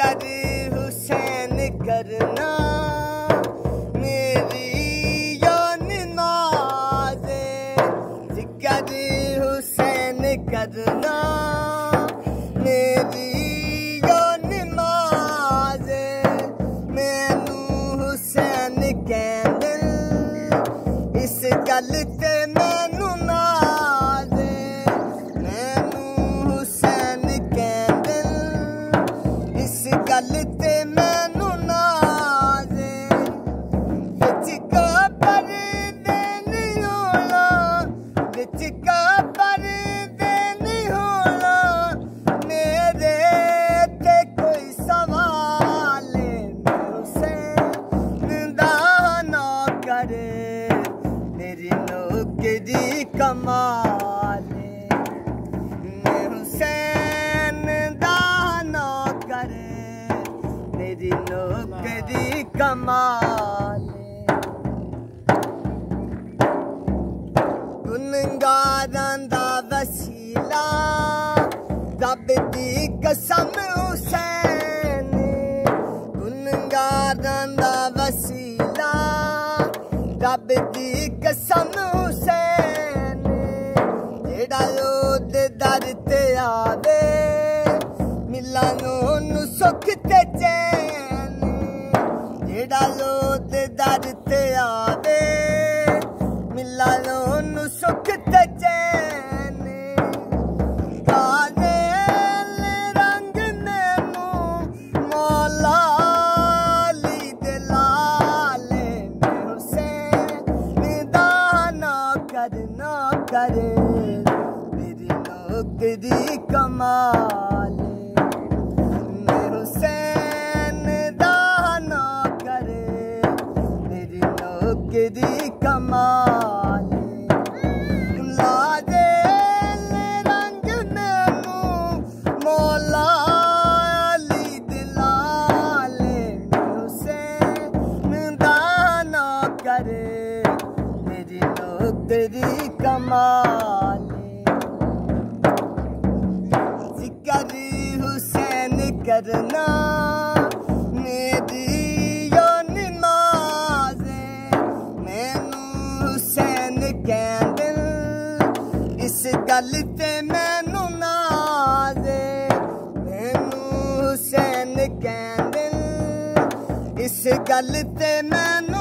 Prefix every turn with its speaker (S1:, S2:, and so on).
S1: जिगर हुसैन करना मेरी यान नाज़े, जिगर हुसैन करना मेरी यान नाज़े, मैनू हुसैन कहंदे इस गल ते मैनू नाज़े, मैनू हुसैन कहंदे इस गल ते मैनू नाज़े, बिच कबर दे नहीं होना, बिच कबर दे नहीं होना, मेरे ते कोई सवाल हुसैन दा ना करे, मेरी नौकरी कमाल हुसैन दा ना करे, मेरी नौकरी कमाल। गुनहगारां दा वसीला रब दी कसम हुसैन, गुनहगारां दा वसीला रब दी कसम हुसैन, जेड़ा ओदे दर ते आवे मिलानो नु सुख ते चैन, जेड़ा ओदे दर ते आवे मिलानो नु सुख ते चैन, काले रंग मैनू मौला अली दे लाले, हुसैन दा ना करे, मेरी नौकरी कमाल, हुसैन दा ना करे, मेरी नौकरी कमाल। लादे रंग मैनू मौला अली दे लाले, हुसैन दा ना करे, मेरी नौकरी कमाल। जिगर हुसैन करना मेरी यान नाज़े, मैनू हुसैन कहंदे इस गल ते मैनू नाज़े, मैनू हुसैन कहंदे इस गल ते मैनू